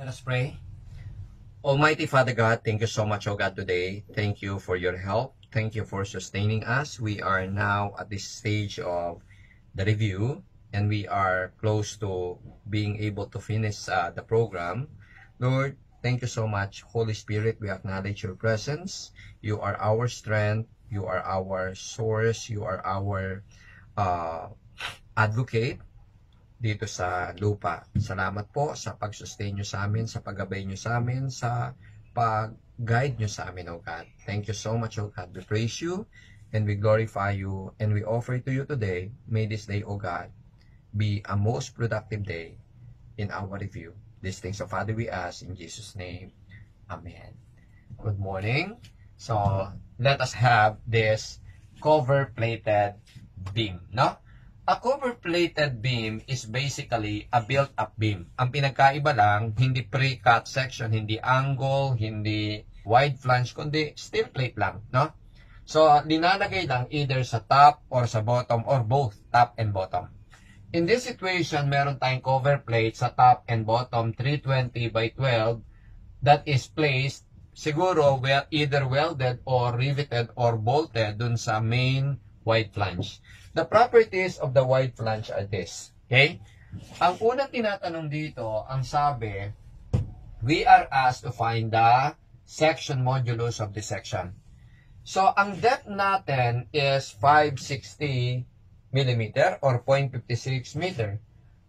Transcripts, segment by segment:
Let us pray. Almighty Father God, thank you so much, O God, today. Thank you for your help. Thank you for sustaining us. We are now at this stage of the review, and we are close to being able to finish the program. Lord, thank you so much. Holy Spirit, we acknowledge your presence. You are our strength. You are our source. You are our advocate dito sa lupa. Salamat po sa pag-sustain nyo sa amin, sa paggabay nyo sa amin, sa pag-guide nyo sa amin, O God. Thank you so much, O God. We praise you and we glorify you and we offer to you today. May this day, O God, be a most productive day in our review. These things, O Father, we ask in Jesus' name. Amen. Good morning. So, let us have this cover-plated beam, no? A cover-plated beam is basically a built-up beam. Ang pinagkaiba lang, hindi pre-cut section, hindi angle, hindi wide flange, kundi steel plate lang, no? So, linalagay lang either sa top or sa bottom or both, top and bottom. In this situation, meron tayong cover plate sa top and bottom, 320 by 12, that is placed, siguro, either welded or riveted or bolted dun sa main wide flange. The properties of the wide flange are this. Okay? Ang unang tinatanong dito, ang sabi, we are asked to find the section modulus of the section. So, ang depth natin is 560 mm or 0.56 meter.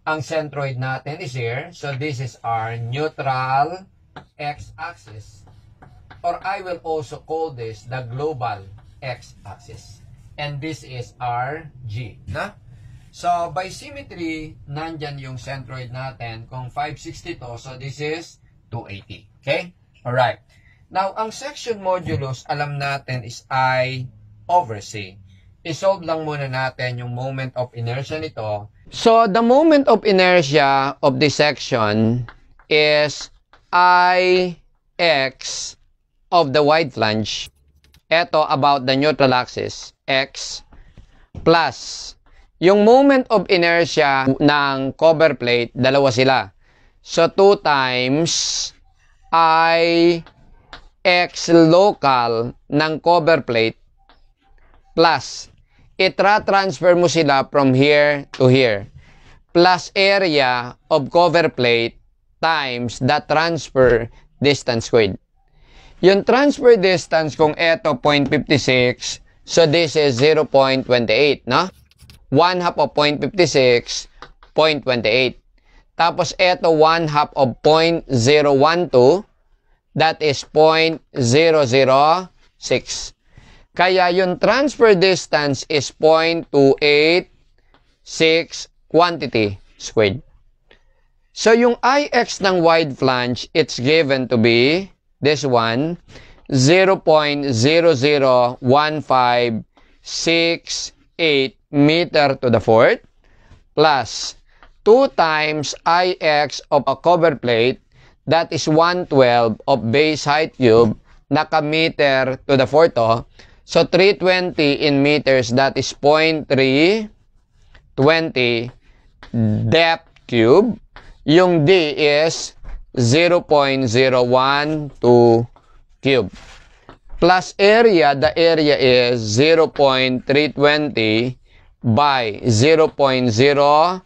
Ang centroid natin is here. So, this is our neutral x-axis. Or I will also call this the global x-axis. And this is our G. Na? So, by symmetry, nandyan yung centroid natin. Kung 560 to, so this is 280. Okay? Alright. Now, ang section modulus, alam natin is I over C. I-solve lang muna natin yung moment of inertia nito. So, the moment of inertia of this section is Ix of the wide flange. Ito about the neutral axis, x, plus yung moment of inertia ng cover plate, dalawa sila. So, 2 times Ix local ng cover plate plus itra-transfer mo sila from here to here plus area of cover plate times the transfer distance squared. Yung transfer distance, kung eto 0.56, so this is 0.28, no? 1 half of 0.56, 0.28. Tapos eto 1 half of 0.012, that is 0.006. Kaya yung transfer distance is 0.286 quantity squared. So yung Ix ng wide flange, it's given to be this one, 0.001568 meter to the fourth plus 2 times Ix of a cover plate, that is 112 of base height cube, naka-meter to the fourth. So 320 in meters, that is 0.320 depth cube. Yung D is 0.012 cube. Plus area, the area is 0.320 by 0.012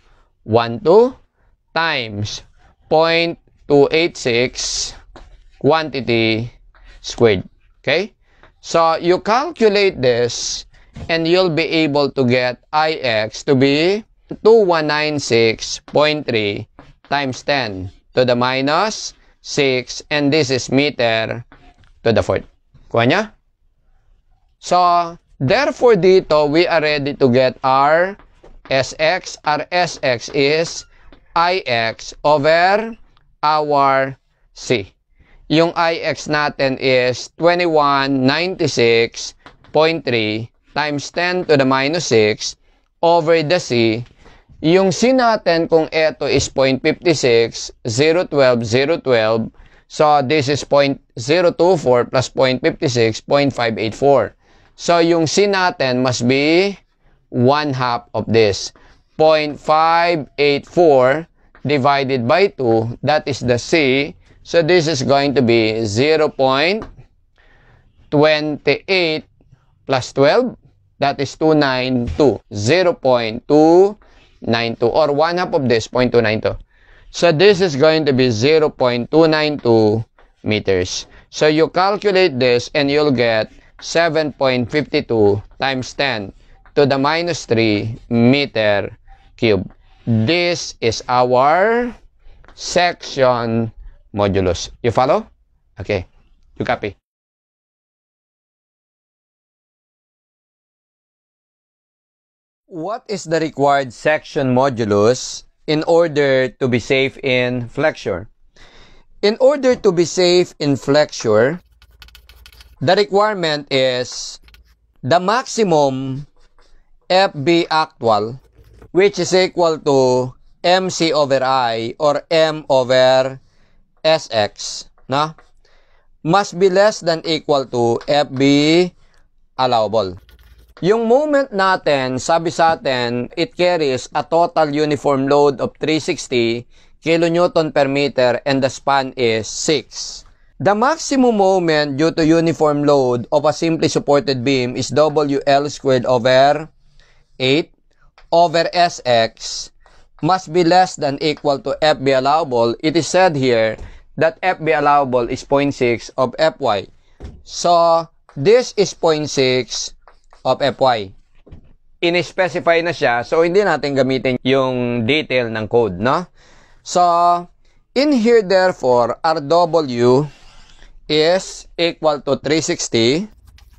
times 0.286 quantity squared. Okay? So, you calculate this and you'll be able to get Ix to be 2196.3 times 10 to the minus 6, and this is meter to the fourth. Kuha niya? So, therefore dito, we are ready to get our Sx. Our Sx is Ix over our C. Yung Ix natin is 2196.3 times 10 to the minus 6 over the C. Yung C natin, kung ito is 0.56, 012, 012, so this is 0.024 plus 0.56, 0.584. So yung C natin must be 1/2 of this. 0.584 divided by 2, that is the C. So this is going to be 0.28 plus 12. That is 292. 0.292 or 1/2 of this, 0.292. So this is going to be 0.292 meters. So you calculate this and you'll get 7.52 times 10 to the minus 3 meter cube. This is our section modulus. You follow? Okay. You copy. What is the required section modulus in order to be safe in flexure? In order to be safe in flexure, the requirement is the maximum FB actual, which is equal to MC over I or M over SX, no? Must be less than equal to FB allowable. Yung moment natin, sabi sa atin, it carries a total uniform load of 360 kilonewton per meter and the span is 6. The maximum moment due to uniform load of a simply supported beam is WL squared over 8 over SX must be less than equal to FB allowable. It is said here that FB allowable is 0.6 of FY. So, this is 0.6 of FY. In-specify na siya, so hindi natin gamitin yung detail ng code, no? So, in here therefore, RW is equal to 360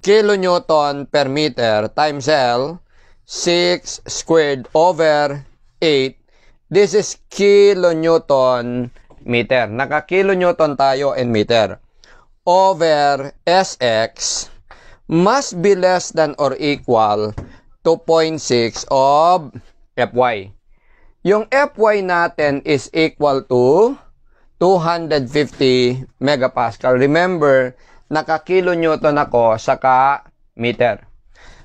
kilonewton per meter times L, 6 squared over 8. This is kilonewton meter. Naka-kilonewton tayo in meter. Over SX must be less than or equal to 0.6 of Fy. Yung Fy natin is equal to 250 megapascal. Remember, naka-kilonewton ako saka meter.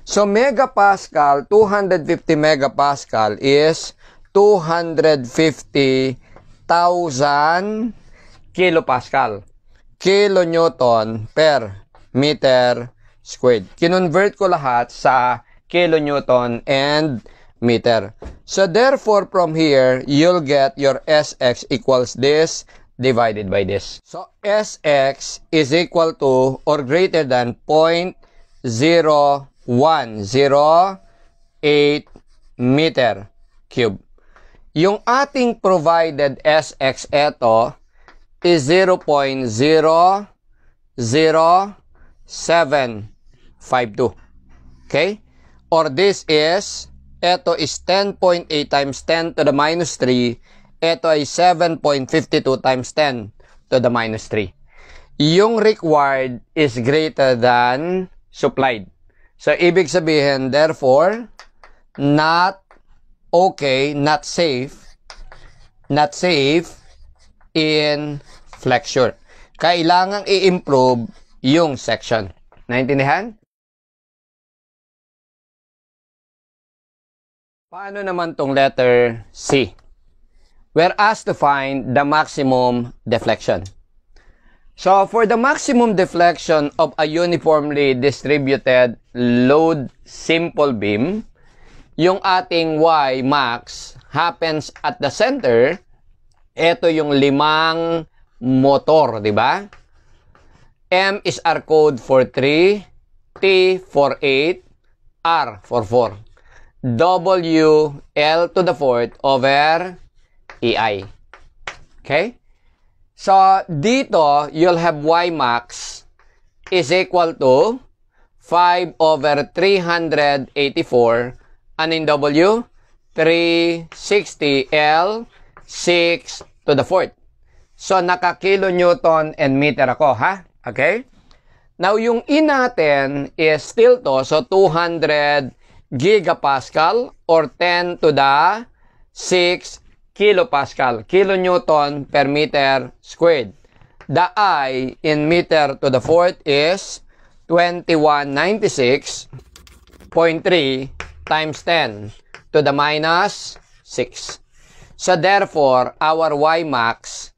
So, megapascal, 250 megapascal is 250,000 kilopascal. Kilonewton per meter squared. Kinonvert ko lahat sa kilonewton and meter. So, therefore, from here, you'll get your SX equals this divided by this. So, SX is equal to or greater than 0.0108 meter cube. Yung ating provided SX eto is 0.00752. Okay? Or this is, eto is 10.8 times 10 to the minus 3. Ito ay 7.52 times 10 to the minus 3. Yung required is greater than supplied. So, ibig sabihin, therefore, not okay, not safe in flexure. Kailangang i-improve yung section. Naintindihan? Paano naman tong letter C? We're asked to find the maximum deflection. So, for the maximum deflection of a uniformly distributed load simple beam, yung ating Y max happens at the center. Ito yung 5 motor, di ba? M is our code for 3, T for 8, R for 4. W, L to the 4th over EI. Okay? So, dito, you'll have Y max is equal to 5 over 384. Ano yung W? 360 L, 6 to the 4th. So, naka-kilonewton and meter ako, ha? Okay? Now, yung E natin is still to, so 200 gigapascal or 10 to the 6 kilopascal, kilonewton per meter squared. The I in meter to the 4th is 2196.3 times 10 to the minus 6. So therefore, our Y max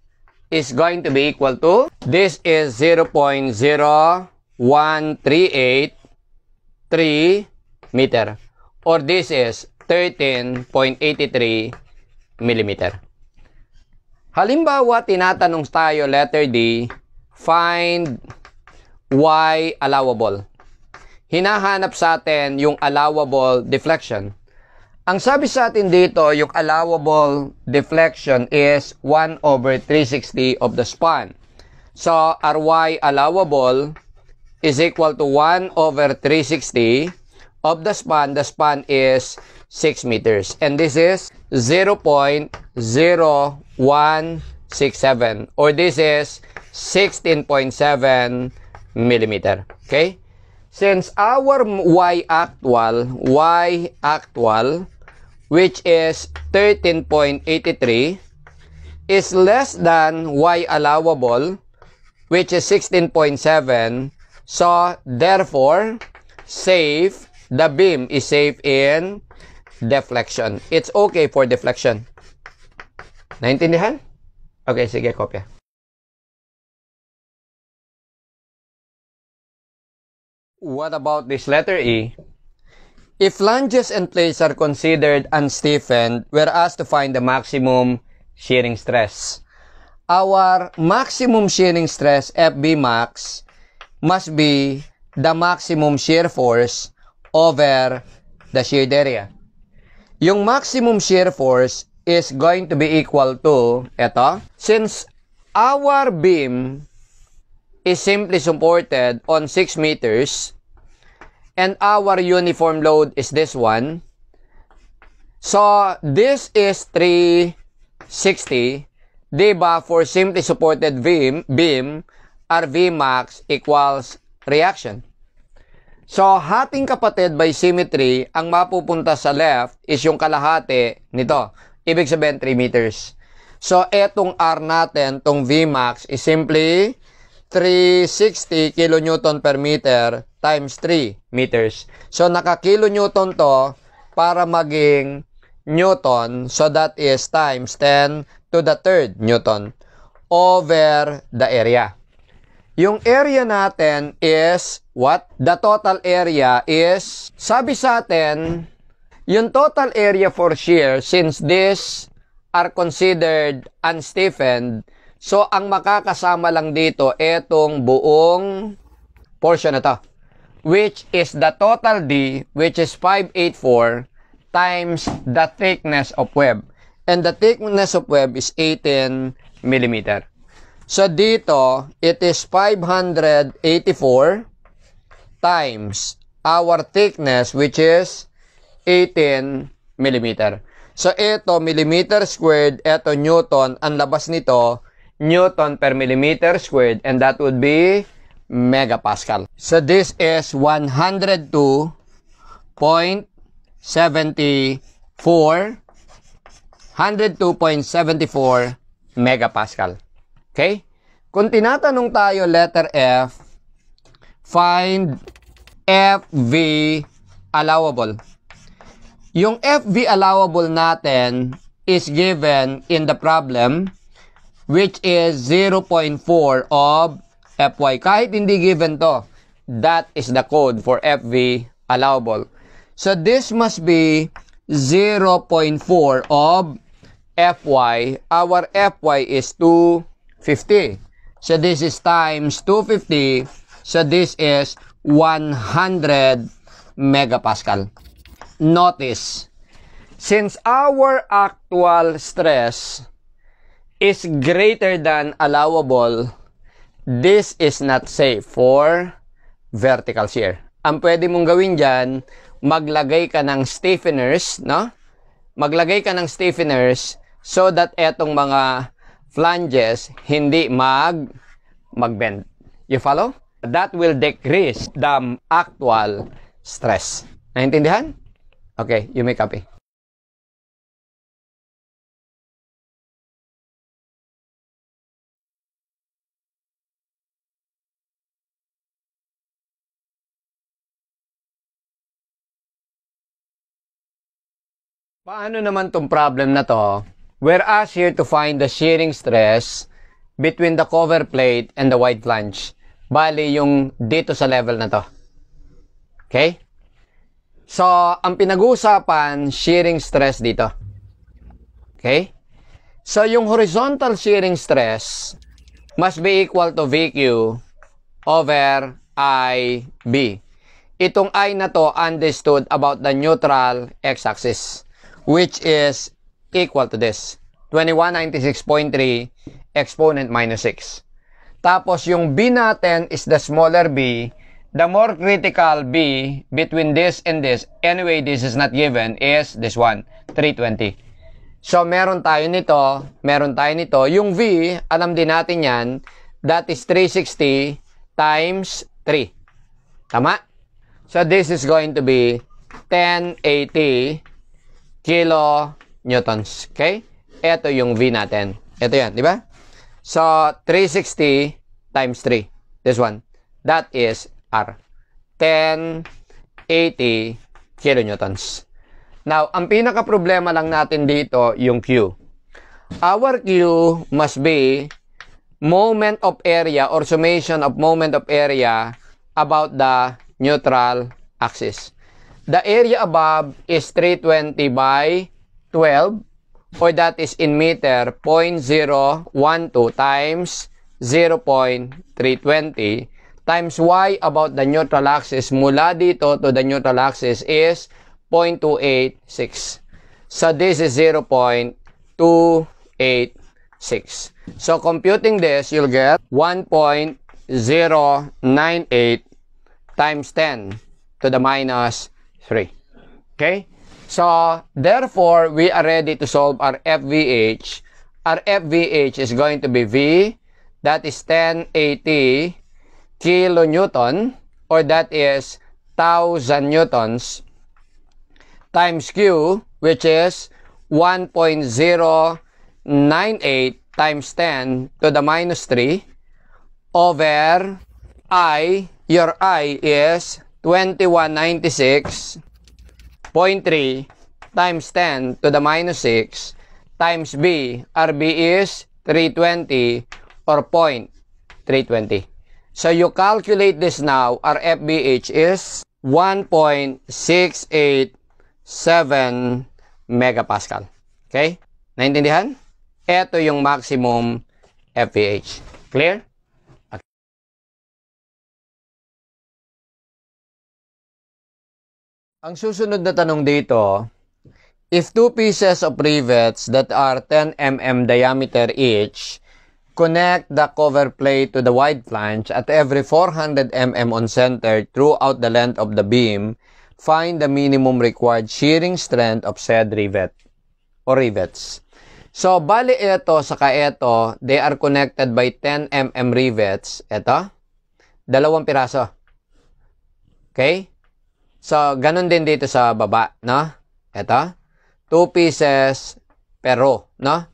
is going to be equal to, this is 0.01383 meter, or this is 13.83 millimeter. Halimbawa, tinatanong tayo, letter D, find Y allowable. Hinahanap sa atin yung allowable deflection. Ang sabi sa atin dito, yung allowable deflection is 1/360 of the span. So, our Y allowable is equal to 1/360 of the span. The span is 6 meters. And this is 0.0167, or this is 16.7 millimeter. Okay? Since our Y actual, which is 13.83, is less than Y allowable, which is 16.7, so therefore, safe, the beam is safe in deflection. It's okay for deflection. Naintindihan? Okay, sige, kopya. What about this letter E? If flanges and plates are considered unstiffened, we're asked to find the maximum shearing stress. Our maximum shearing stress, FB max, must be the maximum shear force over the sheared area. Yung maximum shear force is going to be equal to, eto, since our beam is simply supported on 6 meters, and our uniform load is this one. So, this is 360. Diba, for simply supported beam, our Vmax equals reaction. So, hating kapatid by symmetry, ang mapupunta sa left is yung kalahati nito. Ibig sabihin, 3 meters. So, etong R natin, tong Vmax, is simply 360 kilonewton per meter times 3 meters. So, naka-kilonewton to para maging newton. So, that is times 10 to the third newton over the area. Yung area natin is what? The total area is, sabi sa atin, yung total area for shear, since this are considered unstiffened, so ang makakasama lang dito, etong buong portion na to, which is the total D, which is 584 times the thickness of web. And the thickness of web is 18 millimeter. So dito, it is 584 times our thickness, which is 18 millimeter. So ito, millimeter squared, ito newton, ang labas nito, newton per millimeter squared, and that would be megapascal. So this is 102.74 megapascal. Okay? Kung tinatanong tayo letter F, find FV allowable. Yung FV allowable natin is given in the problem, which is 0.4 of Fy. Kahit hindi given to, that is the code for FV allowable. So this must be 0.4 of Fy. Our Fy is 250. So this is times 250. So this is 100 megapascal. Notice, since our actual stress is greater than allowable, this is not safe for vertical shear. Ang pwede mong gawin dyan, maglagay ka ng stiffeners, no? Maglagay ka ng stiffeners so that etong mga flanges hindi mag-bend. You follow? That will decrease the actual stress. Naintindihan? Okay, you may copy. Paano naman tong problem na to? We're asked here to find the shearing stress between the cover plate and the wide flange. Bali, yung dito sa level na to. Okay? So, ang pinag-uusapan, shearing stress dito. Okay? So, yung horizontal shearing stress must be equal to VQ over IB. Itong I na to understood about the neutral x-axis, which is equal to this. 2196.3 exponent minus 6. Tapos, yung B natin is the smaller b. The more critical b between this and this, anyway, this is not given, is this one, 320. So, meron tayo nito. Yung V, alam din natin yan, that is 360 times 3. Tama? So, this is going to be 1080 kilonewtons. Okay? Ito yung V natin. Ito yan, di ba? So, 360 times 3. This one. That is R. 1080 kilonewtons. Now, ang pinaka-problema lang natin dito, yung Q. Our Q must be moment of area or summation of moment of area about the neutral axis. The area above is 320 by 12, or that is in meter, 0.012 times 0.320 times y about the neutral axis mula dito to the neutral axis is 0.286. So, this is 0.286. So, computing this, you'll get 1.098 times 10 to the minus 3. Okay? So, therefore, we are ready to solve our FVH. Our FVH is going to be V, that is 1080 kilonewton, or that is 1,000 newtons, times Q, which is 1.098 times 10 to the minus 3, over I, your I is 2196.3 times 10 to the minus 6 times B. RB is 320 or 0.320. So you calculate this now. Our FBH is 1.687 megapascal. Okay? Naintindihan? Ito yung maximum FBH. Clear? Okay. Ang susunod na tanong dito, if two pieces of rivets that are 10 mm diameter each connect the cover plate to the wide flange at every 400 mm on center throughout the length of the beam, find the minimum required shearing strength of said rivet or rivets. So, bali ito saka ito, they are connected by 10 mm rivets. Ito, 2 piraso. Okay? So, ganun din dito sa baba, no? Ito, 2 pieces per row, no?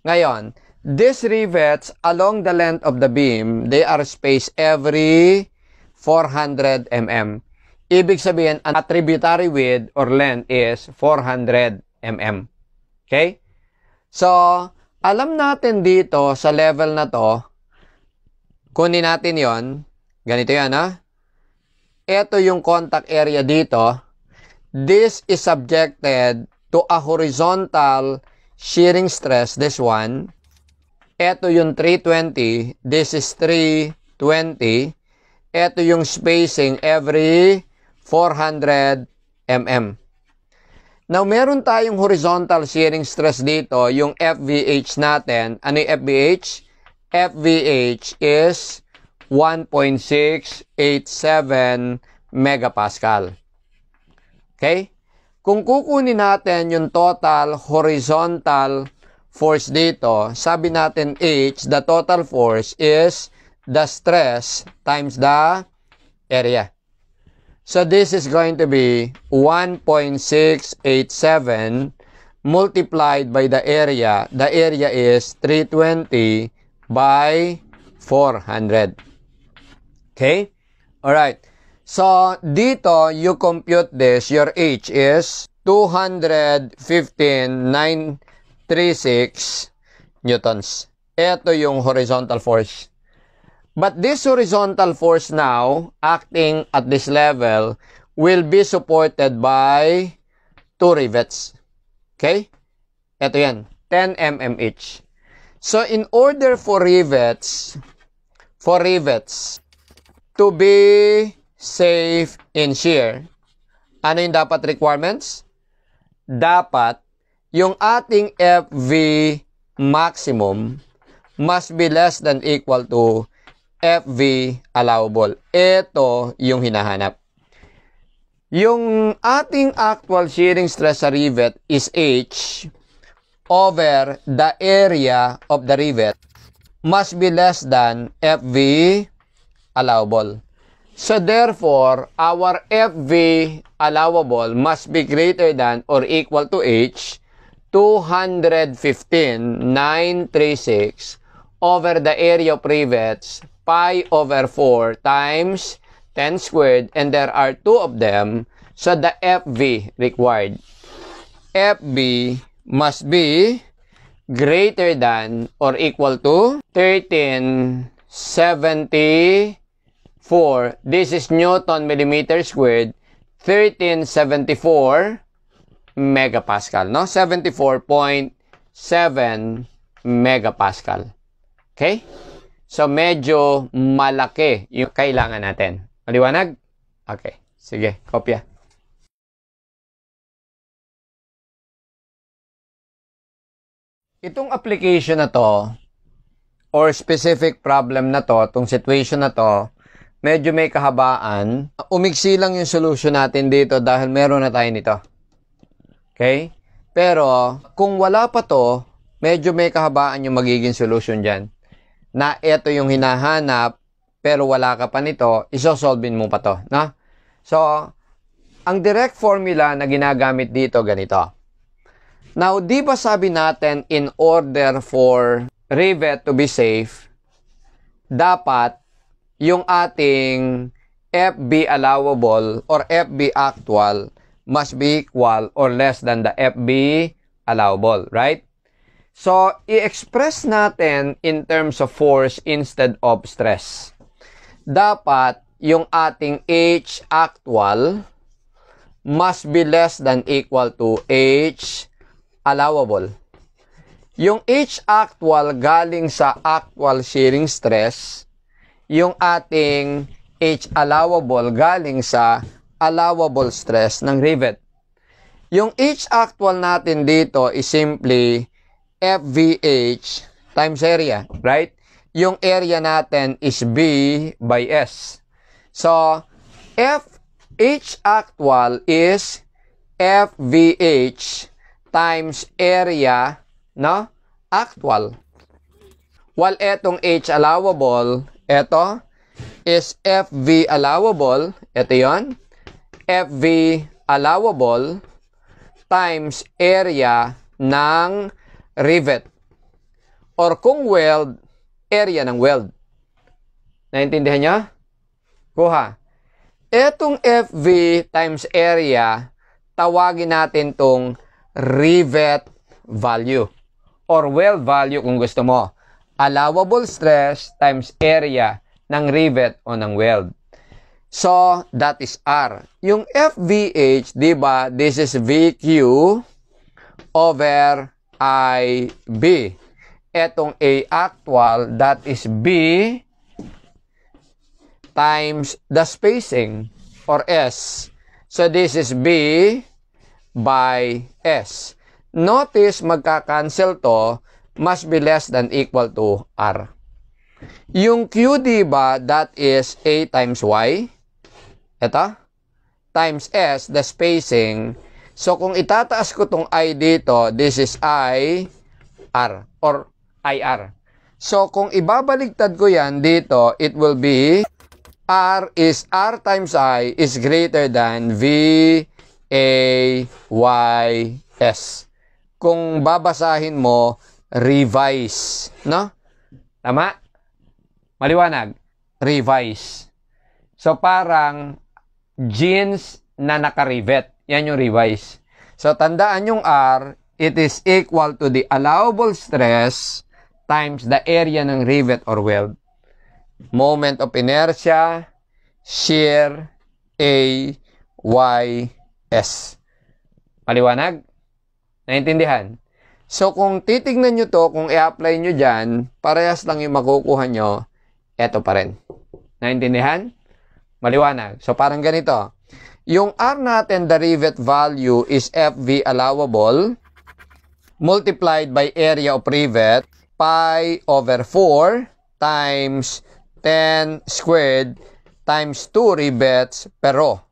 Ngayon, these rivets along the length of the beam, they are spaced every 400 mm. Ibig sabihin, an attributary width or length is 400 mm. Okay? So, alam natin dito sa level na to, kunin natin yon. Ganito yan, ha? Ito yung contact area dito. This is subjected to a horizontal shearing stress, this one. Ito yung 320. This is 320. Ito yung spacing every 400 mm. Now, meron tayong horizontal shearing stress dito, yung FVH natin. Ano yung FVH? FVH is 1.687 megapascal. Okay? Kung kukunin natin yung total horizontal force dito, sabi natin H, the total force is the stress times the area. So, this is going to be 1.687 multiplied by the area. The area is 320 by 400. Okay? Alright. So, dito, you compute this. Your H is 215.9 936 newtons. Ito yung horizontal force. But this horizontal force now, acting at this level, will be supported by 2 rivets. Okay? Ito yan, 10 mm each. So, in order for rivets to be safe in shear, ano yung dapat requirements? Dapat yung ating FV maximum must be less than equal to FV allowable. Ito yung hinahanap. Yung ating actual shearing stress sa rivet is H over the area of the rivet must be less than FV allowable. So therefore, our FV allowable must be greater than or equal to H 215,936 over the area of rivets pi over 4 times 10 squared, and there are 2 of them, so the FV required. FV must be greater than or equal to 1374. This is Newton millimeter squared, 1374 megapascal, no? 74.7 megapascal. Okay? So, medyo malaki yung kailangan natin. Maliwanag? Okay. Sige, kopya. Itong application na to, or specific problem na to, itong situation na to, medyo may kahabaan. Umigsi lang yung solution natin dito dahil meron na tayo nito. Okay? Pero, kung wala pa to, medyo may kahabaan yung magiging solution dyan. Na ito yung hinahanap, pero wala ka pa nito, isosolvin mo pa to. No? So, ang direct formula na ginagamit dito, ganito. Now, di ba sabi natin, in order for rivet to be safe, dapat yung ating FB allowable or FB actual must be equal or less than the FB allowable, right? So, i-express natin in terms of force instead of stress. Dapat yung ating H actual must be less than equal to H allowable. Yung H actual galing sa actual shearing stress, yung ating H allowable galing sa allowable stress ng rivet. Yung H actual natin dito is simply FVH times area, right? Yung area natin is B by S. So, FH actual is FVH times area, no? Actual. While etong H allowable, eto is FV allowable, eto yon, FV allowable times area ng rivet. Or kung weld, area ng weld. Naintindihan nyo? Kuha. Etong FV times area, tawagin natin tong rivet value. Or weld value kung gusto mo. Allowable stress times area ng rivet o ng weld. So, that is R. Yung FVH, di ba, this is VQ over IB. Etong A actual, that is B times the spacing or S. So, this is B by S. Notice, magka-cancel to, must be less than equal to R. Yung Q, diba, that is A times Y. Ito. Times S, the spacing. So, kung itataas ko tong I dito, this is I, R, or IR. So, kung ibabaligtad ko yan dito, it will be R times I is greater than V, A, Y, S. Kung babasahin mo, revise. No? Tama? Maliwanag? Revise. So, parang jeans na nakarivet. Yan yung revise. So, tandaan yung R it is equal to the allowable stress times the area ng rivet or weld. Moment of inertia, shear, A, Y, S. Maliwanag? Naintindihan? So, kung titignan nyo to, kung i-apply nyo dyan, parehas lang yung makukuha nyo, eto pa rin. Naintindihan? Maliwanag. So, parang ganito. Yung R natin, the rivet value is FV allowable multiplied by area of rivet, pi over 4 times 10 squared times 2 rivets per row.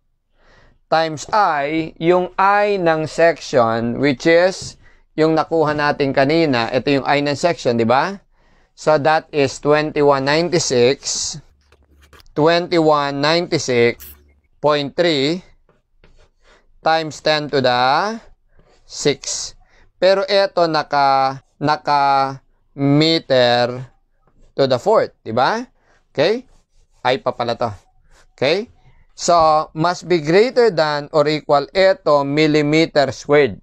Times I, yung I ng section, which is yung nakuha natin kanina. Ito yung I ng section, di ba? So, that is 2196. 2196.3 times 10 to the 6. Pero ito naka meter to the fourth, di ba? Okay? Ay pa pala to. Okay? So, must be greater than or equal ito millimeter squared.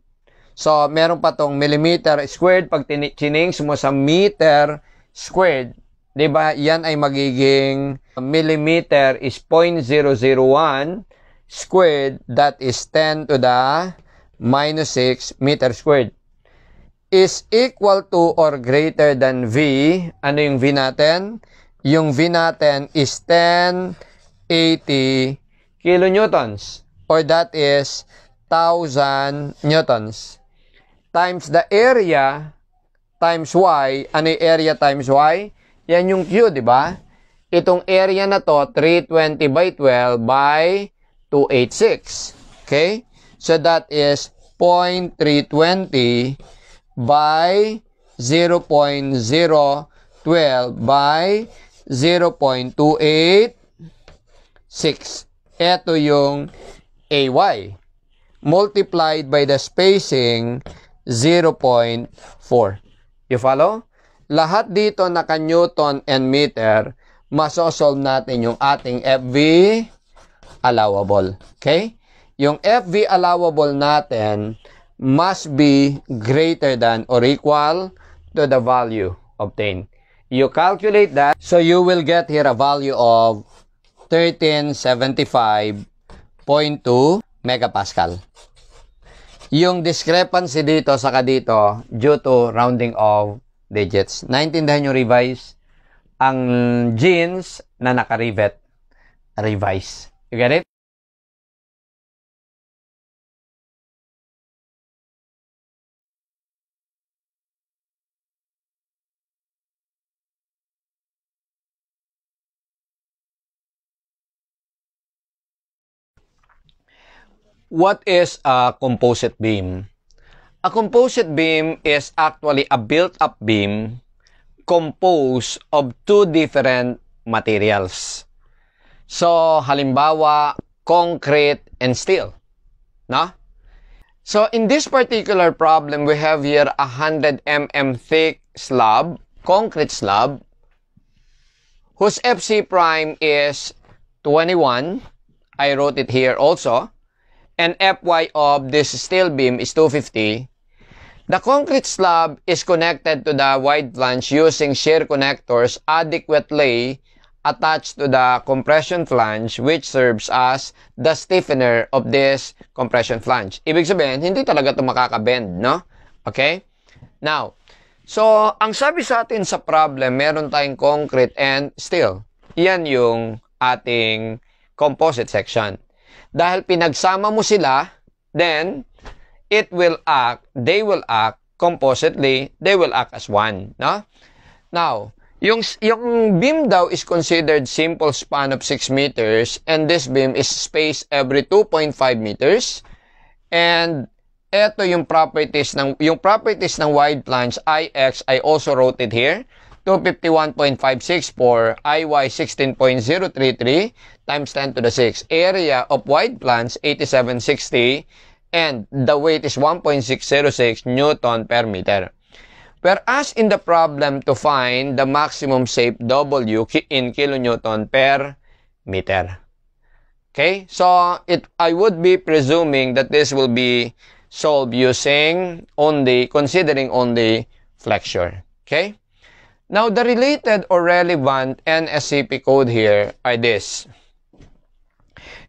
So, meron pa tong millimeter squared. Pag change mo sa meter squared, di ba? Yan ay magiging millimeter is 0.001 squared. That is 10 to the minus 6 meter squared. Is equal to or greater than V. Ano yung V natin? Yung V natin is 1080 kilonewtons. Or that is 1,000 newtons. Times the area times Y. Ano yung area times Y? Yan yung Q, di ba? Itong area na to, 320 by 12 by 286. Okay? So that is 0.320 by 0.012 by 0.286. Ito yung AY. Multiplied by the spacing 0.4. You follow? Lahat dito naka-Newton and meter, masosolve natin yung ating FV allowable. Okay? Yung FV allowable natin must be greater than or equal to the value obtained. You calculate that, so you will get here a value of 1375.2 megapascal. Yung discrepancy dito saka dito due to rounding of digits. Naintindihan nyo revise? Ang jeans na naka-rivet. Revise. You get it? What is a composite beam? A composite beam is actually a built-up beam composed of two different materials. So, halimbawa, concrete and steel. No? So, in this particular problem, we have here a 100 mm thick slab, concrete slab, whose FC prime is 21. I wrote it here also. And Fy of this steel beam is 250. The concrete slab is connected to the wide flange using shear connectors adequately attached to the compression flange, which serves as the stiffener of this compression flange. Ibig sabihin, hindi talaga ito makaka-bend, no? Okay? Now, so, ang sabi sa atin sa problem, meron tayong concrete and steel. Yan yung ating composite section. Dahil pinagsama mo sila, then, they will act compositely, they will act as one, no? Now, yung beam daw is considered simple span of 6 meters, and this beam is spaced every 2.5 meters, and eto yung properties ng wide flange IX, I also wrote it here, 251.564, IY 16.033 times 10 to the 6. Area of wide flange 8760 and the weight is 1.606 Newton per meter. Whereas in the problem to find the maximum shape W in kilonewton per meter. Okay? So I would be presuming that this will be solve using considering only flexure. Okay? Now, the related or relevant NSCP code here are this.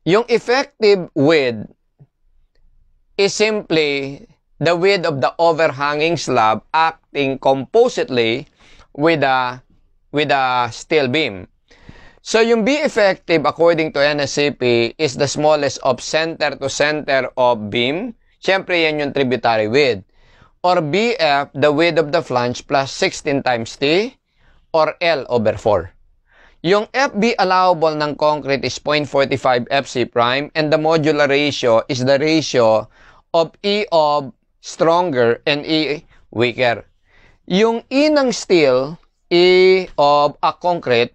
Yung effective width is simply the width of the overhanging slab acting compositely with a steel beam. So, yung B effective according to NSCP is the smallest of center to center of beam. Siyempre, yan yung tributary width. Or BF, the width of the flange plus 16 times T, or L over 4. Yung FB allowable ng concrete is 0.45 FC prime, and the modular ratio is the ratio of E of stronger and E weaker. Yung E ng steel, E of a concrete,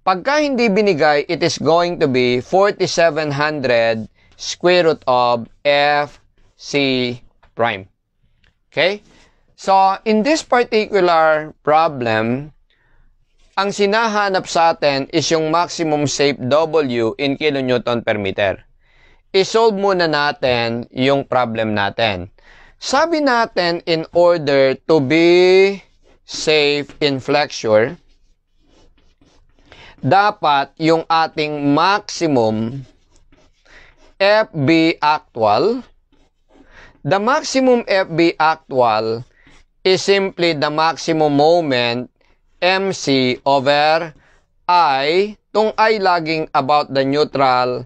pagka hindi binigay, it is going to be 4,700 square root of FC prime. Okay? So, in this particular problem, ang sinahanap sa atin is yung maximum safe W in kilonewton per meter. I-solve muna natin yung problem natin. Sabi natin, in order to be safe in flexure, dapat yung ating maximum FB actual, the maximum FB actual is simply the maximum moment MC over I, tung I laging about the neutral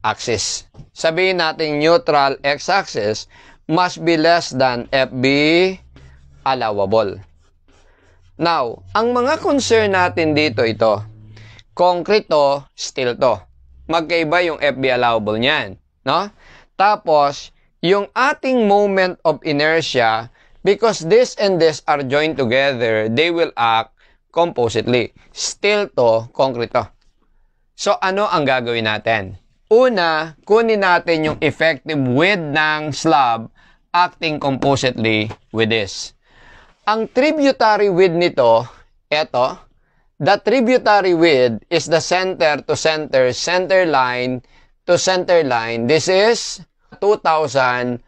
axis. Sabihin natin neutral x-axis must be less than FB allowable. Now, ang mga concern natin dito ito, concrete to, steel to. Magkaiba yung FB allowable niyan, no? Tapos, yung ating moment of inertia, because this and this are joined together, they will act compositely. Steel to, concrete to. So, ano ang gagawin natin? Una, kunin natin yung effective width ng slab acting compositely with this. Ang tributary width nito, eto, the tributary width is the center to center, center line to center line. This is 2,500.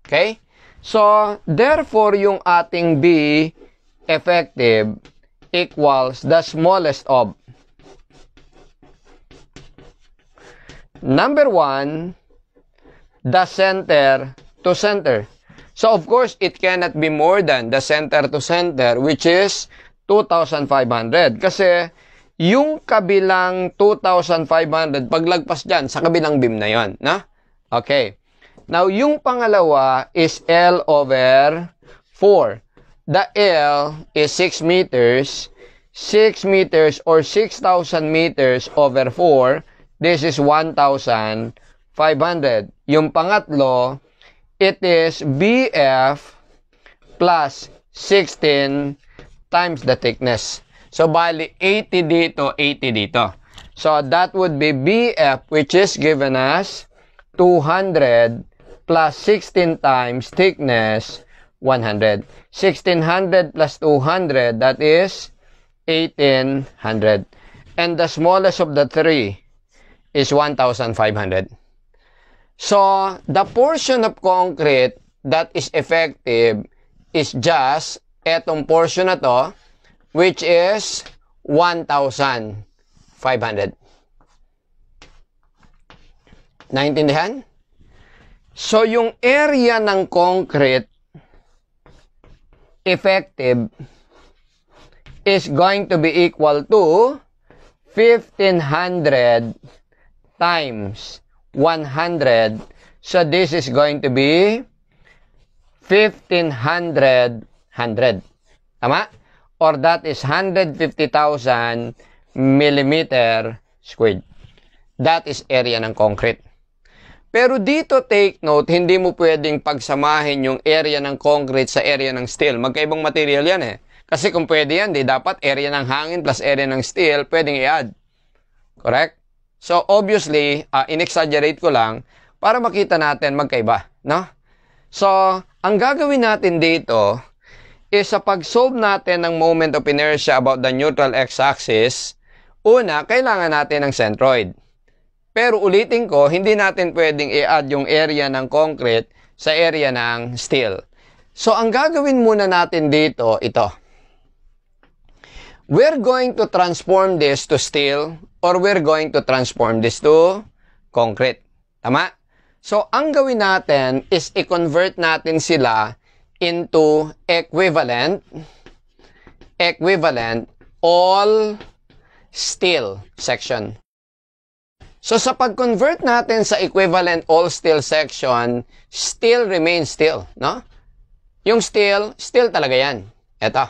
Okay? So, therefore, yung ating B effective equals the smallest of number 1, the center to center. So, of course, it cannot be more than the center to center, which is 2,500. Kasi, yung kabilang 2,500, paglagpas dyan, sa kabilang beam na yon, na? Okay. Now, yung pangalawa is L over 4. The L is 6 meters. 6 meters or 6,000 meters over 4. This is 1,500. Yung pangatlo, it is BF plus 16 times the thickness. So, bali, 80 dito, 80 dito. So, that would be BF, which is given as 200 plus 16 times thickness, 100. 1,600 plus 200, that is 1,800. And the smallest of the three is 1,500. So, the portion of concrete that is effective is just etong portion na to, which is 1,500. Naintindihan? So, yung area ng concrete effective is going to be equal to 1,500 times 100. So, this is going to be 1,500. Tama? Or that is 150,000 millimeter squared. That is area ng concrete. Pero dito, take note, hindi mo pwedeng pagsamahin yung area ng concrete sa area ng steel. Magkaibang material yan eh. Kasi kung pwede yan, di dapat area ng hangin plus area ng steel, pwedeng i-add. Correct? So, obviously, in-exaggerate ko lang para makita natin magkaiba. No? So, ang gagawin natin dito is sa pag-solve natin ng moment of inertia about the neutral x-axis, una, kailangan natin ng centroid. Pero ulitin ko, hindi natin pwedeng i-add yung area ng concrete sa area ng steel. So, ang gagawin muna natin dito, ito. We're going to transform this to steel or we're going to transform this to concrete. Tama? So, ang gawin natin is i-convert natin sila into equivalent all steel section. So, sa pag-convert natin sa equivalent all steel section, steel remains steel, no? Yung steel talaga yan. Ito.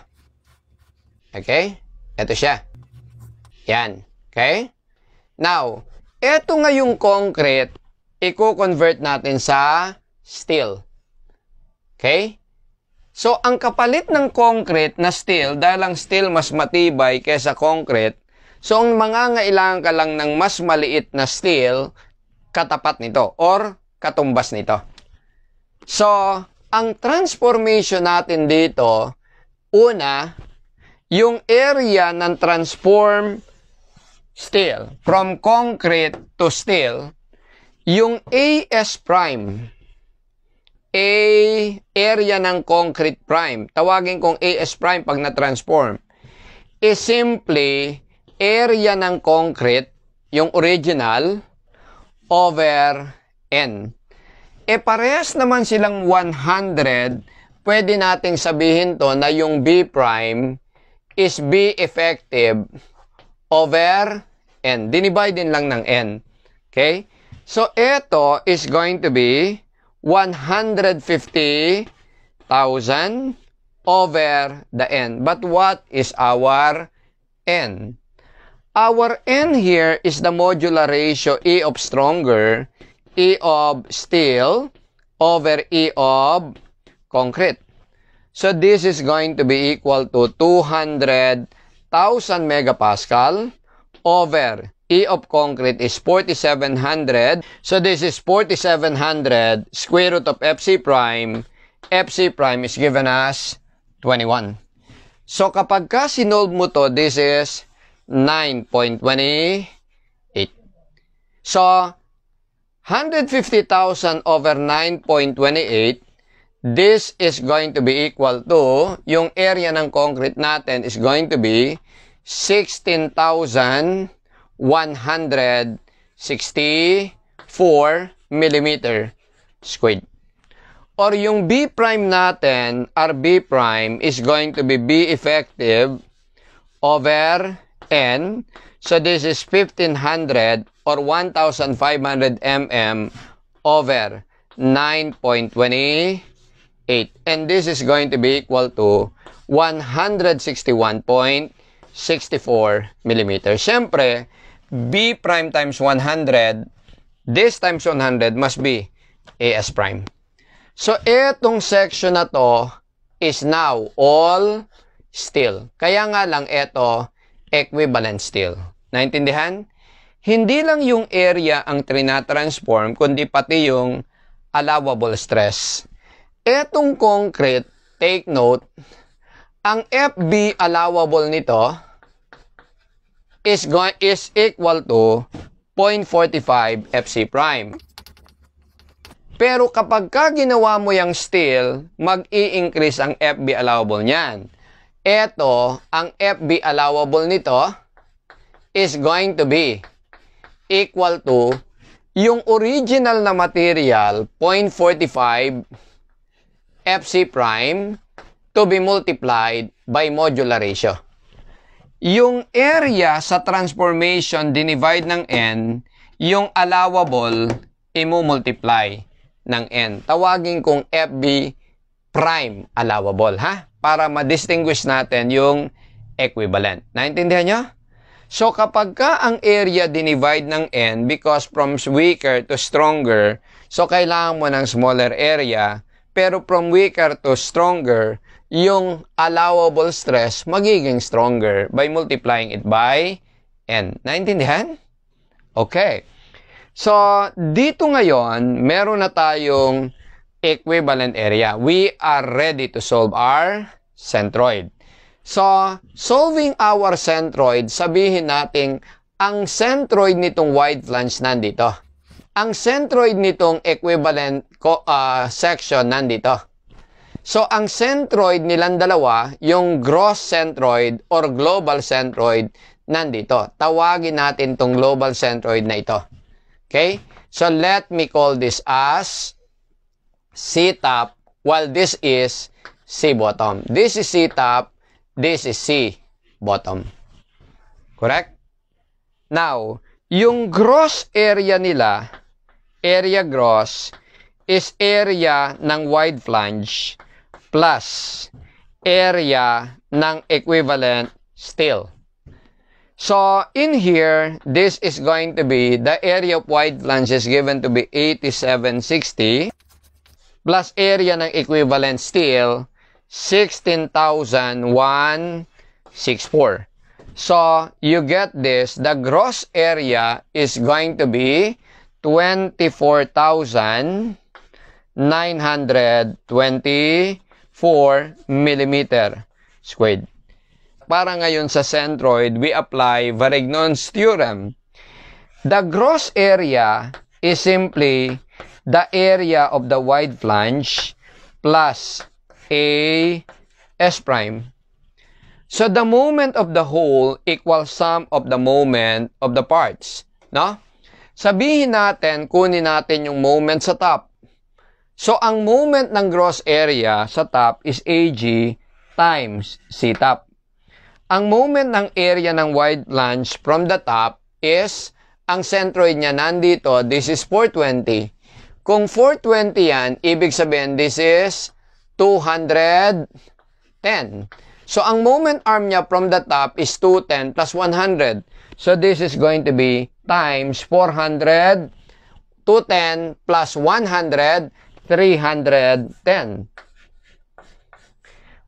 Okay? Ito siya. Yan. Okay? Now, ito nga yung concrete, i-convert natin sa steel. Okay? So, ang kapalit ng concrete na steel, dahil ang steel mas matibay kaysa concrete, so, ang mangangailangan ka lang ng mas maliit na steel, katapat nito, or katumbas nito. So, ang transformation natin dito, una, yung area ng transform steel, from concrete to steel, yung AS prime, area ng concrete prime, tawagin kong AS prime pag na-transform, is simply area ng concrete, yung original, over N. Parehas naman silang 100, pwede nating sabihin to na yung B prime is B effective over N. Dinivide din lang ng N. Okay? So, ito is going to be 150,000 over the N. But what is our N? Our N here is the modular ratio E of stronger, E of steel, over E of concrete. So, this is going to be equal to 200,000 megapascal over E of concrete is 4,700. So, this is 4,700 square root of FC prime. FC prime is given as 21. So, kapag ka sinolve mo to, this is 9.28. So, 150,000 over 9.28, this is going to be equal to, yung area ng concrete natin is going to be 16,164 millimeter squared. Or yung B prime natin, our B prime is going to be B effective over N. So, this is 1,500 or 1,500 mm over 9.28. And this is going to be equal to 161.64 millimeters. Siyempre, B prime times 100, this times 100 must be AS prime. So, etong section na to is now all steel. Kaya nga lang ito, equivalent steel. Naintindihan? Hindi lang yung area ang trinatransform, kundi pati yung allowable stress. Etong concrete, take note, ang FB allowable nito is equal to 0.45 FC prime. Pero kapag ka ginawa mo yung steel, mag-i-increase ang FB allowable niyan. Ito, ang FB allowable nito is going to be equal to yung original na material, 0.45 FC prime to be multiplied by modular ratio. Yung area sa transformation dinivide ng N, yung allowable i-multiply ng N. Tawagin kong FB prime allowable, ha? Para ma-distinguish natin yung equivalent. Naintindihan nyo? So, kapag ka ang area dinivide ng N, because from weaker to stronger, so kailangan mo ng smaller area, pero from weaker to stronger, yung allowable stress magiging stronger by multiplying it by N. Naintindihan? Okay. So, dito ngayon, meron na tayong equivalent area. We are ready to solve our centroid. So, solving our centroid, sabihin natin, ang centroid nitong wide flange nandito. Ang centroid nitong equivalent section nandito. So, ang centroid nilang dalawa, yung gross centroid or global centroid, nandito. Tawagin natin tong global centroid na ito. Okay? So, let me call this as C top, while this is C bottom. This is C top, this is C bottom. Correct? Now, yung gross area nila, area gross, is area ng wide flange plus area ng equivalent steel. So, in here, this is going to be, the area of wide flange is given to be 8760 plus area ng equivalent steel, 16,164. So, you get this, the gross area is going to be 24,924 millimeter squared. Para ngayon sa centroid, we apply Varignon's theorem. The gross area is simply the area of the wide flange plus A S prime. So, the moment of the whole equals sum of the moment of the parts. No? Sabihin natin, kunin natin yung moment sa top. So, ang moment ng gross area sa top is AG times C top. Ang moment ng area ng wide flange from the top is, ang centroid niya nandito, this is 420. Kung 420 yan, ibig sabihin, this is 210. So, ang moment arm niya from the top is 210 plus 100. So, this is going to be times 400, 210 plus 100, 310.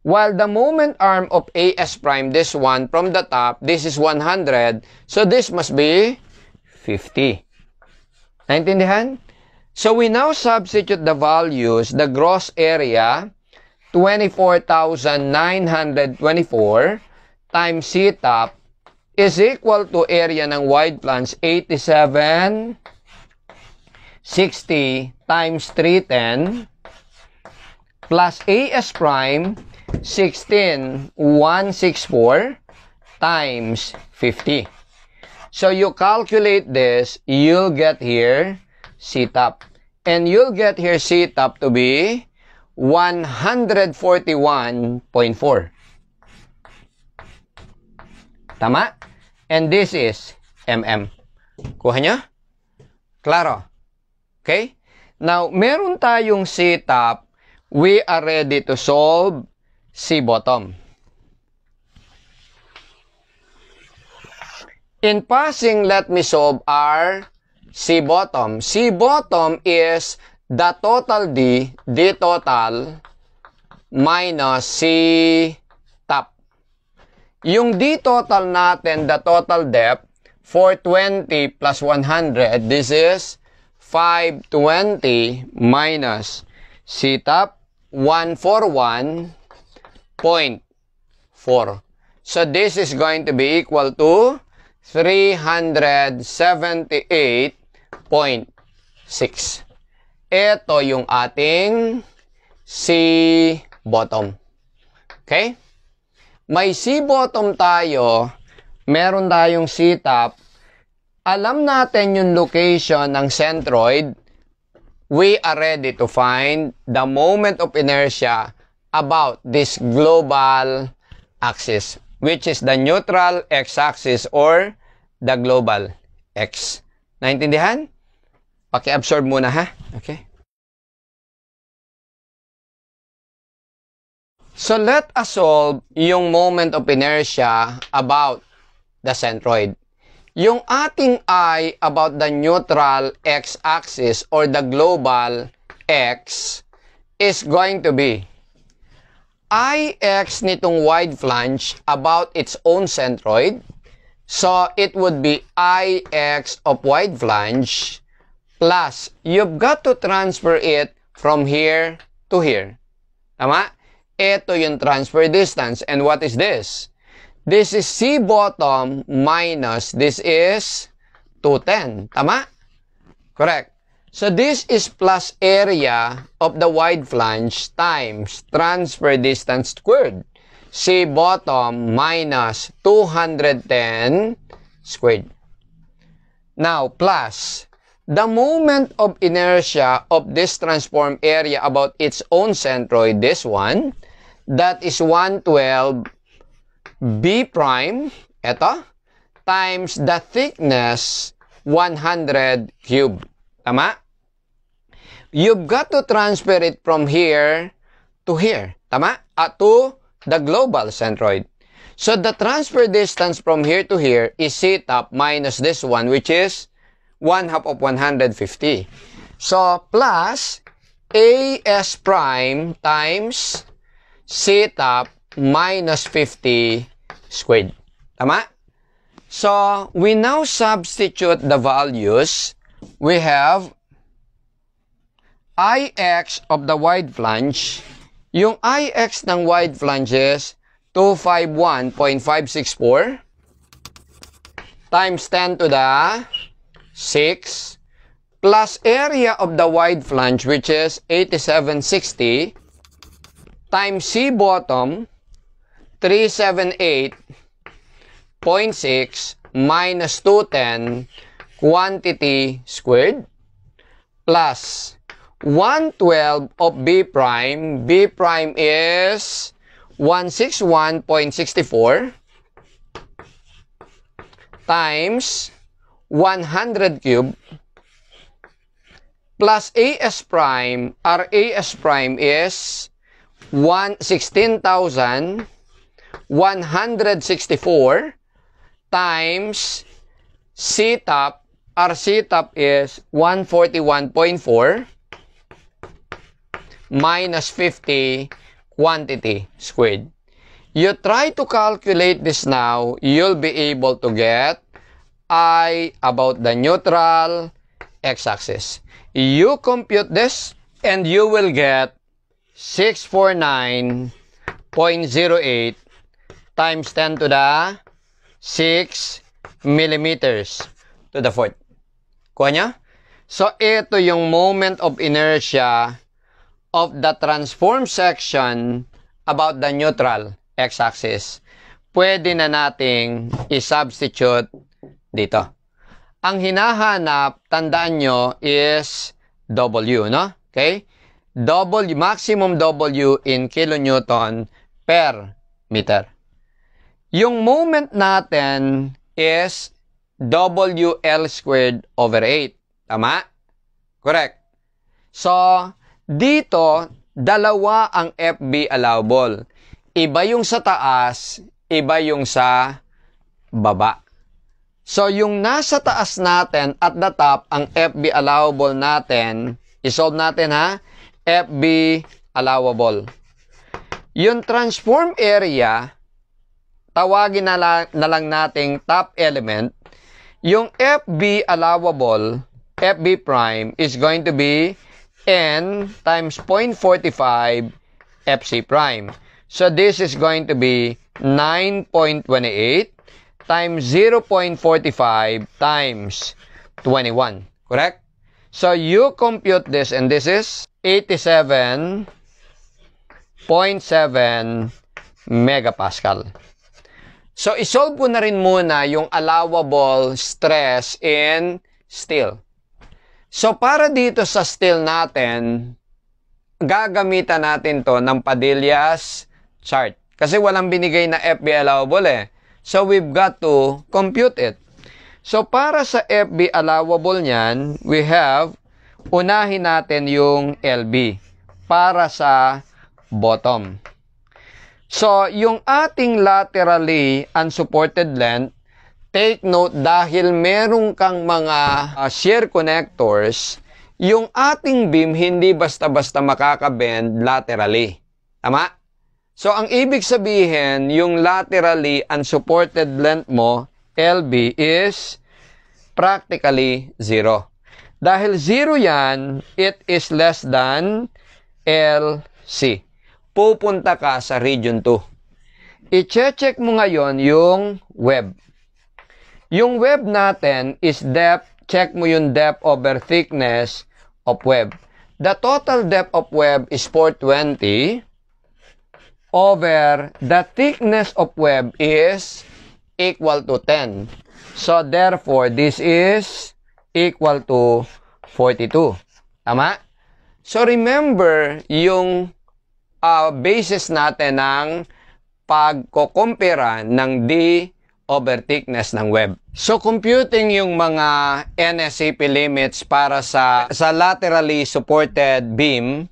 While the moment arm of AS prime, this one, from the top, this is 100. So, this must be 50. Naintindihan? So, we now substitute the values, the gross area, 24,924 times C top is equal to area ng wide flange 8760 times 310 plus AS prime 16,164 times 50. So you calculate this, you'll get here C top. And you'll get here C top to be 141.4. Tama? And this is mm. Kuha nyo? Klaro? Okay? Now, meron tayong C top. We are ready to solve C bottom. In passing, let me solve our C bottom. C bottom is the total D total, minus C top. Yung D total natin, the total depth, 420 plus 100, this is 520 minus C top, 141.4. So this is going to be equal to 378.6. Ito yung ating C bottom. Okay? May C bottom tayo, meron tayong C top. Alam natin yung location ng centroid. We are ready to find the moment of inertia about this global axis, which is the neutral x-axis or the global x. Naintindihan? Paki-absorb muna, ha? Okay? So, let us solve yung moment of inertia about the centroid. Yung ating I about the neutral x-axis or the global x is going to be Ix nitong wide flange about its own centroid. So, it would be Ix of wide flange plus, you've got to transfer it from here to here. Tama? Ito yung transfer distance. And what is this? This is C bottom minus this is 210. Tama? Correct. So this is plus area of the wide flange times transfer distance squared. C bottom minus 210 squared. Now, plus the moment of inertia of this transform area about its own centroid, this one, that is 112 B prime, eto, times the thickness 100 cube. Tama? You've got to transfer it from here to here. Tama? To the global centroid. So the transfer distance from here to here is C top minus this one, which is 1/2 of 150. So plus AS prime times C top minus 50 squared. Tama? So we now substitute the values. We have IX of the wide flange. Yung IX ng wide flange is 251.564 times 10 to the 6 plus area of the wide flange, which is 8760, times C bottom 378.6 minus 210 quantity squared plus 112 of B prime. B prime is 161.64 times 100 cube plus AS prime. Our AS prime is 16,164 times C top. Our C top is 141.4 minus 50 quantity squared. You try to calculate this now, you'll be able to get I about the neutral x-axis. You compute this and you will get 649.08 times 10 to the 6 millimeters to the fourth. Kuha niya? So, ito yung moment of inertia of the transform section about the neutral x-axis. Pwede na nating i-substitute dito. Ang hinahanap, tandaan nyo, is W, no? Okay? W, maximum W in kilonewton per meter. Yung moment natin is WL squared over 8. Tama? Correct. So, dito, dalawa ang FB allowable. Iba yung sa taas, iba yung sa baba. So, yung nasa taas natin, at the top, ang FB allowable natin, isolve natin ha, FB allowable. Yung transform area, tawagin na lang nating top element. Yung FB allowable, FB prime, is going to be N times 0.45 FC prime. So, this is going to be 9.28 times 0.45 times 21. Correct? So, you compute this and this is 87.7 megapascal. So, isolve ko na rin muna yung allowable stress in steel. So, para dito sa steel natin, gagamitan natin to ng Padillas chart. Kasi walang binigay na FB allowable eh. So, we've got to compute it. So, para sa FB allowable niyan, we have, unahin natin yung LB para sa bottom. So, yung ating laterally unsupported length, take note dahil meron kang mga shear connectors, yung ating beam hindi basta-basta makakabend laterally. Tama? So, ang ibig sabihin, yung laterally unsupported length mo, LB, is practically 0. Dahil 0 yan, it is less than LC. Pupunta ka sa region 2. I-check mo ngayon yung web. Yung web natin is depth. Check mo yung depth over thickness of web. The total depth of web is 420 over the thickness of web is equal to 10. So, therefore, this is equal to 42. Tama? So, remember yung basis natin ng pagkukumpira ng D over thickness ng web. So, computing yung mga NSCP limits para sa laterally supported beam,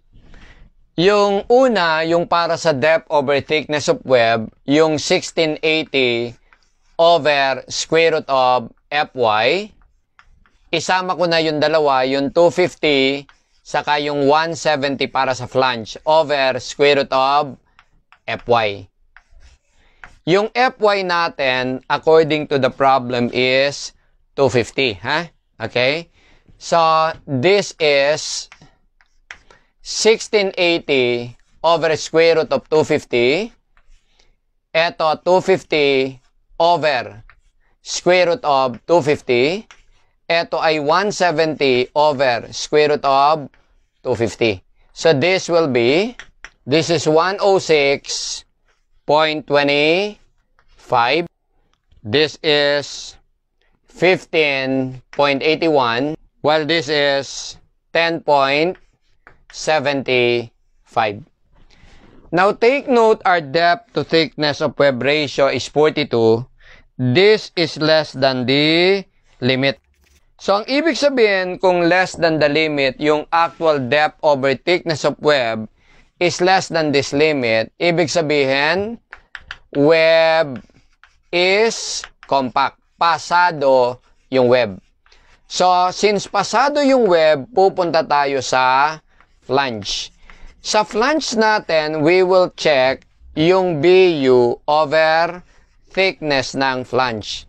yung una, yung para sa depth over thickness of web, yung 1680 over square root of Fy, isama ko na yung dalawa, yung 250, saka yung 170 para sa flange over square root of Fy. Yung Fy natin, according to the problem, is 250. Ha? Okay? So, this is 1680 over square root of 250. Ito, 250 over square root of 250. Ito ay 170 over square root of 250. So, this will be, this is 106.25. This is 15.81, while this is 10.75. Now, take note our depth to thickness of web ratio is 42. This is less than the limit. So, ang ibig sabihin, kung less than the limit, yung actual depth over thickness of web is less than this limit, ibig sabihin, web is compact. Pasado yung web. So, since pasado yung web, pupunta tayo sa flange. Sa flange natin, we will check yung BU over thickness ng flange.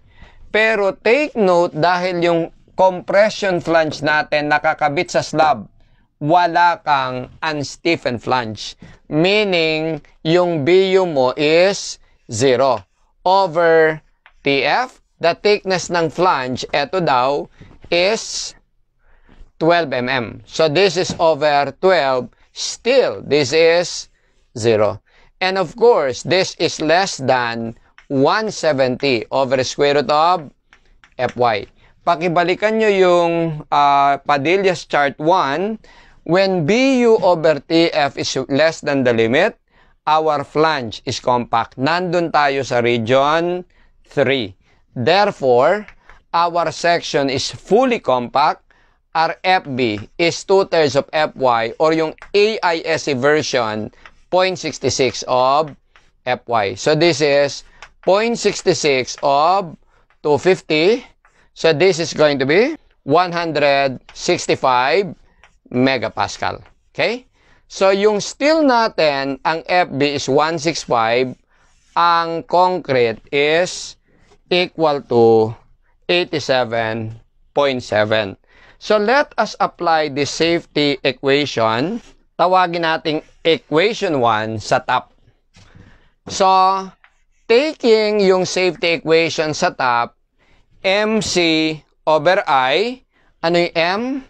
Pero take note, dahil yung compression flange natin nakakabit sa slab, wala kang unstiffened flange. Meaning, yung BU mo is 0 over TF. The thickness ng flange, eto daw, is 12 mm. So, this is over 12. Still, this is 0. And of course, this is less than 170 over square root of Fy. Pakibalikan nyo yung Padillas chart 1. When BU over TF is less than the limit, our flange is compact. Nandun tayo sa region 3. Therefore, our section is fully compact. Our FB is 2/3 of Fy, or yung AISC version, 0.66 of Fy. So, this is 0.66 of 250. So, this is going to be 165 megapascal. Okay? So, yung steel natin, ang FB is 165. Ang concrete is equal to 87.7. So, let us apply the safety equation. Tawagin nating equation 1 sa top. So, taking yung safety equation sa top, MC over I, ano yung M?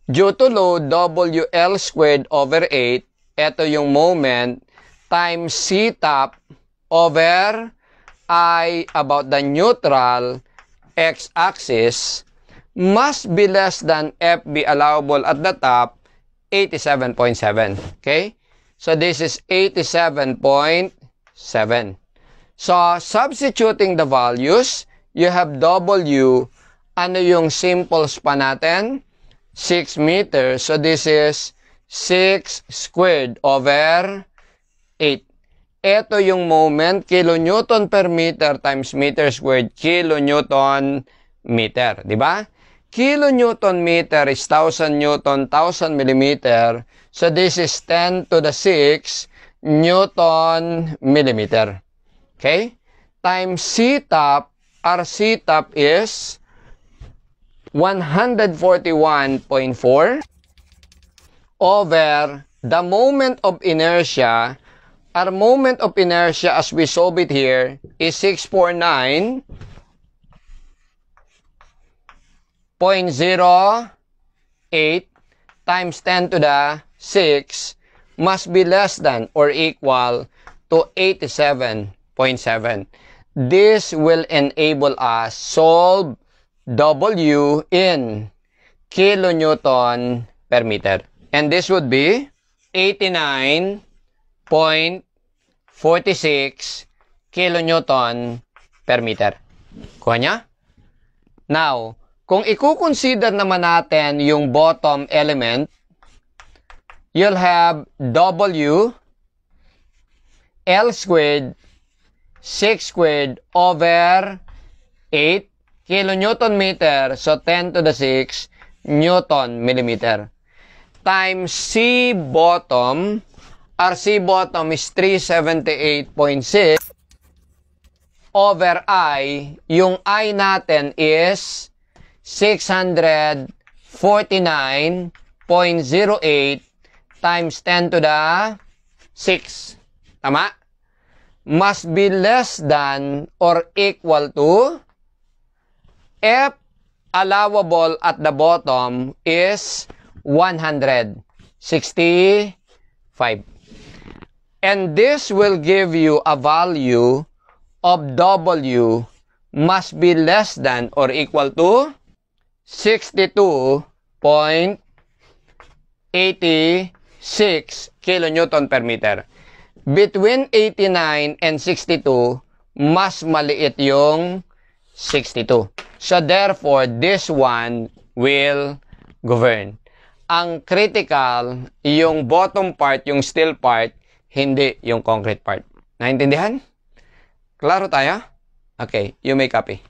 Due to load, WL squared over 8, ito yung moment, times C top over I about the neutral x-axis must be less than FB allowable at the top, 87.7. Okay? So, this is 87.7. So, substituting the values, you have W, ano yung simples pa natin? 6 meters. So, this is 6 squared over 8. Ito yung moment, kilonewton per meter times meter squared, kilonewton meter. Diba? Kilonewton meter is 1,000 newton, 1,000 millimeter. So, this is 10 to the 6 newton millimeter. Okay? Times C top, our C top is 141.4 over the moment of inertia our moment of inertia as we solve it here is 649.08 times 10 to the 6 must be less than or equal to 87.7. This will enable us solve W in kilonewton per meter. And this would be 89.46 kilonewton per meter. Kuha niya? Now, kung i-consider naman natin yung bottom element, you'll have W L squared 6 squared over 8 kilonewton meter, so 10 to the 6 newton millimeter, times C bottom. Our C bottom is 378.6 over I. Yung I natin is 649.08 times 10 to the 6. Tama? Must be less than or equal to F allowable at the bottom is 165. And this will give you a value of W must be less than or equal to 62.86 kilonewton per meter. Between 89 and 62, mas maliit yung 62. So therefore, this one will govern. Ang critical, yung bottom part, yung steel part, hindi yung concrete part. Naintindihan? Klaro tayo? Okay, you may copy.